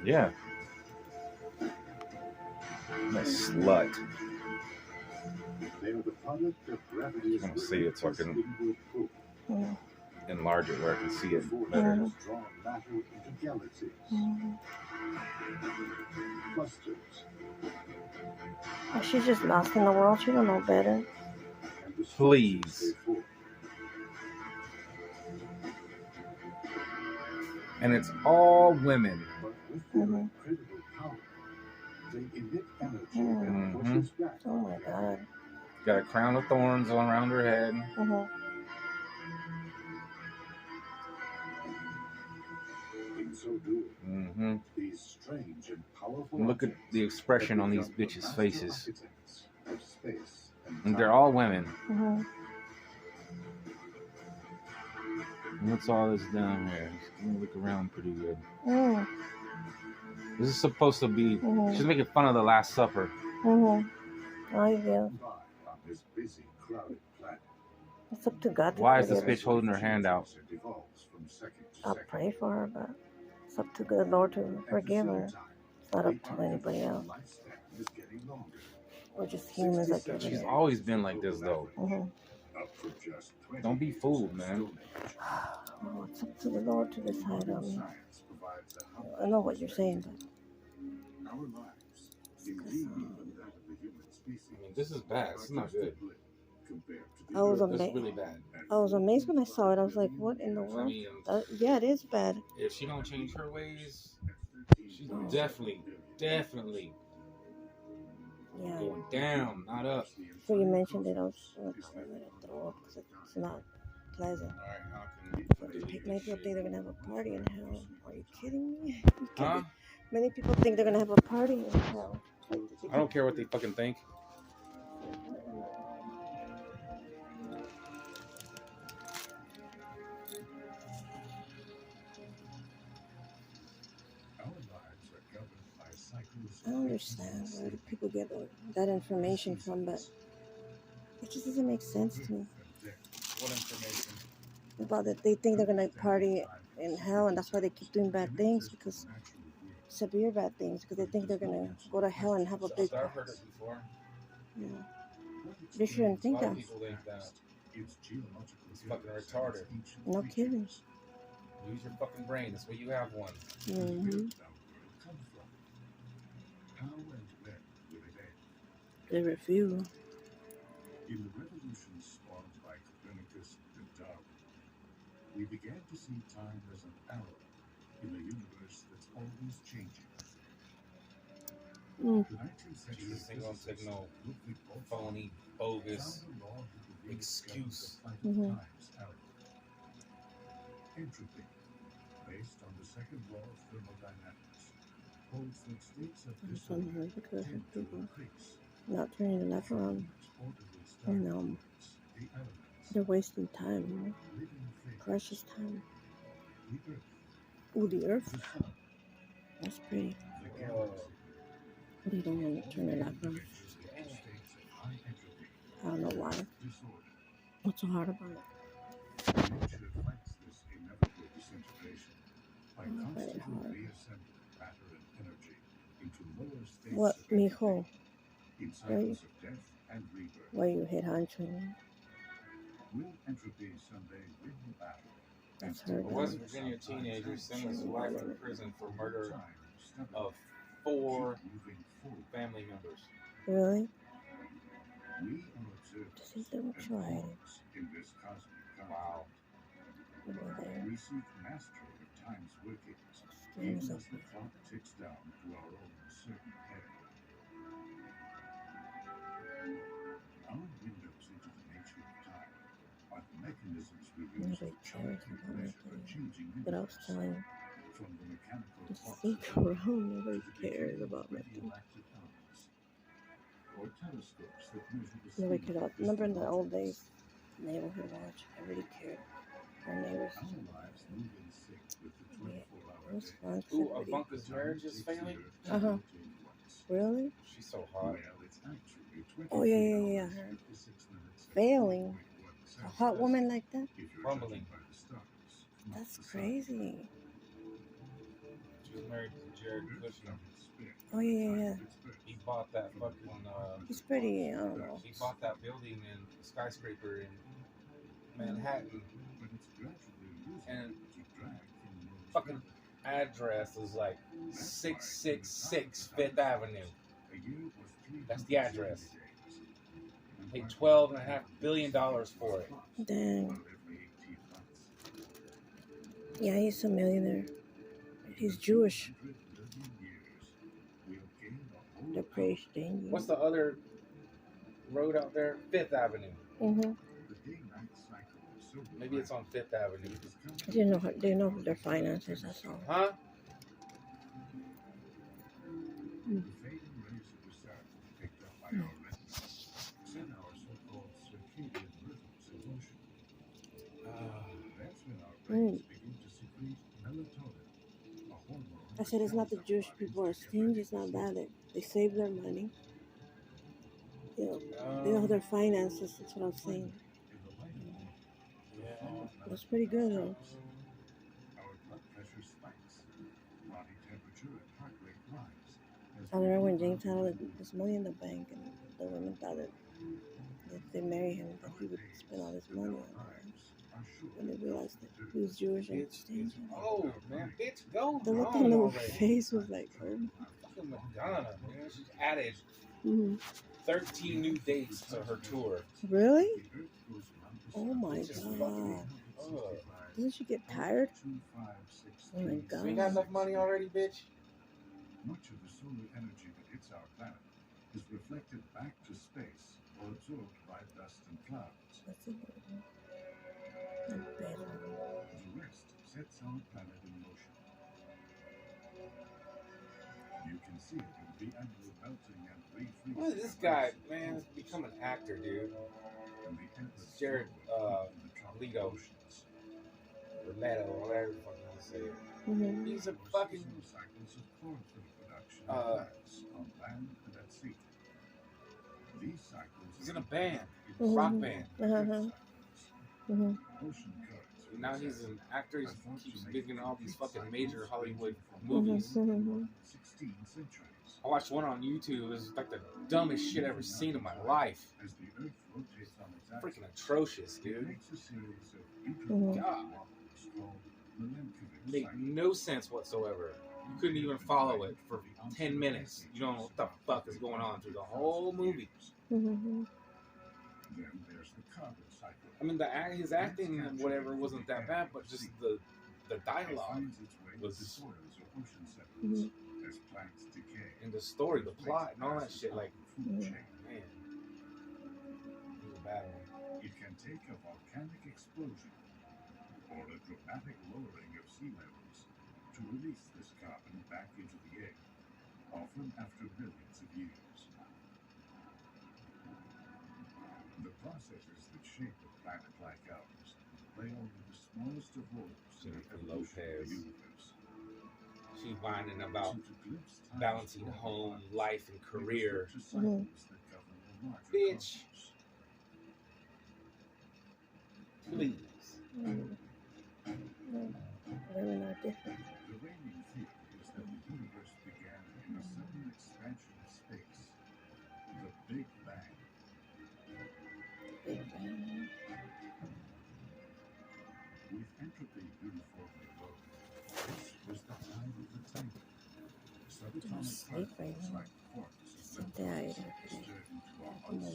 Yeah. That slut. They are the product of gravity's I'm gonna see it so I can inward pull. enlarge it where I can see it Forces better. draw matter into galaxies, clusters, Oh, she's just lost in the world. She don't know better. and the Please. structures they form. And it's all women. But with their incredible power, they emit energy that pushes back. Oh my God. Got a crown of thorns all around her head. In so doing, these strange and powerful Look at the expression on these become the bitches' master faces. architects of space and And they're all women. And what's all this down here? It's gonna look around pretty good. This is supposed to be. She's making fun of the Last Supper. Oh yeah. on this busy, crowded planet. It's up to God to Why is this forgive bitch holding her hand out? It evolves from second to I'll second. pray for her, but it's up to the Lord to forgive her. It's not up to anybody else. Lifespan is getting longer. We're just humans like everybody She's else. always been like this, though. Up for just 20 Don't be years fooled, of man. Stone Age. Oh, it's up to the Lord to decide on me. Science provides a hub I know what you're saying, but our lives, indeed even that of the human species. I mean, this is bad. This is not good. Compared to the I was This is amazed. really bad. I was amazed when I saw it. I was like, "What in the I world?" mean, Yeah, it is bad. if she don't change her ways, she's definitely Yeah. going down, not up. So you mentioned it. I was gonna throw up because it's not pleasant. All right, how can Many people think they're gonna have a party in hell. Are you kidding me? Huh? Many people think they're gonna have a party in hell. I don't care what they fucking think. I don't understand where do people get that information from, but it just doesn't make sense to me. What information? About that they think they're gonna party in hell, and that's why they keep doing bad things, because severe bad things, because they think they're gonna go to hell and have a big. I've heard it before. Yeah. They shouldn't think A lot that. of people think that. It's fucking retarded. No kidding. Use your fucking brain. That's why you have one. They refuse. In the revolution spawned by Copernicus and Darwin, we began to see time as an arrow in a universe that's always changing. The 19th century Jesus ain't gonna take no phony, bogus excuse. Entropy, based on the second law of thermodynamics, holds that states of disorder tend to increase. Not turning the life around. And they're wasting time, precious time. Ooh, the earth. That's pretty. But you don't want to turn it life around. I don't know why. What's so hard about it? What, mijo? Why you hit hunching? That's her. A West Virginia teenager sentenced to life in prison for murder of 4 family members. Really? Just think they were trying. Wow. Over there. We seek mastery of time's workings, even as the clock ticks down to our own certain end. Our windows into the nature of time are the mechanisms we use to chart and measure a changing universe. But I was telling you, From the mechanical just clock think around. Nobody cares about nothing. or telescopes that measure the Nobody speed cared about. of Remember in the distant old objects. days, neighborhood watch. Everybody cared. Our neighbors. Our lives move in sync with the 24-hour It was day. fun. Ooh, Ivanka's marriage is failing? Really? She's so hot. Oh yeah. I heard. Failing. A hot woman like that? Crumbling. That's crazy. She He's married to Jared Kushner. Oh yeah. He bought that fucking. He's pretty. I don't know. He bought that building in skyscraper in Manhattan, and fucking address is like 666 Fifth Avenue. That's the address. Paid $12.5 billion for it. Dang. Yeah, he's a millionaire. He's Jewish. They're pretty stingy. What's the other road out there? Fifth Avenue. Mm-hmm. Maybe it's on Fifth Avenue. They know their finances. That's all. Huh? Mm. Mm. I said it's not the Jewish people are stingy. It's not that. They save their money. You know, they know their finances. That's what I'm saying. Yeah. That's pretty good, though. I remember when James had all this money in the bank, and the women thought that if they marry him, that he would spend all his money on her. When they realized that he was Jewish and stingy. Oh, man, bitch, go The look home on her already. face was like, oh. Fucking Madonna, man. She's added Mm-hmm. 13 new dates to her tour. Really? Oh my It's just god. fucking- ugh. Doesn't she get tired? Oh my You god. ain't got enough money already, bitch? Much of the solar energy that hits our planet is reflected back to space or absorbed by dust and clouds. That's a good one. Not bad. The rest sets our planet in motion. You can see it in the annual melting and refreezing. What is this of guy, ice man? He's become an actor, dude. and the endless Jared, flow in the tropical Leto. oceans. Or Leto, whatever the fuck you want to say. Mm-hmm. He's a fucking. Seasonal cycles of chlorophyll production in Uh, plants on land and at sea. These cycles He's are in a band, Mhm. rock band. Uh-huh. Mm-hmm. Ocean currents And now he's an actor. He keeps being in all these fucking major Hollywood Mm-hmm. movies. Mm-hmm. 16 centuries. I watched one on YouTube. It was like the dumbest shit I've ever seen in my life. As the Earth rotates on its axis, Freaking atrocious, it dude. makes a series of Mhm. God. wobbles called Milankovitch Made cycles. no sense whatsoever. You couldn't even follow it for 10 minutes. You don't know what the fuck is going on through the whole movie. Mm-hmm. Then there's the carbon cycle. I mean, his acting and whatever wasn't that bad, but just the It dialogue finds its way was- into soils or ocean sediments Mm-hmm. as plants decay. and the story, the plot, and all that shit. Like, Food Mhm. chain. man, it was a bad one. It can take a volcanic explosion or a dramatic lowering of sea levels to release this carbon back into the air, often after millions of years. The processes that shape a planet like ours play only the smallest of roles in the Jennifer evolution of Lopez. the universe. She's whining about So to glimpse time's balancing long home, arcs, life, and we career. must look to cycles that govern the larger Bitch. cosmos. Please. Mm-hmm. Women are different. The reigning theory is that the universe began in a sudden expansion of space, the Big Bang. Big Bang. With entropy uniformly low, this was the time of the timer. Subatomic sleep right particles now. like quarks and Something I leptons ate every day. stirred into a I'm hot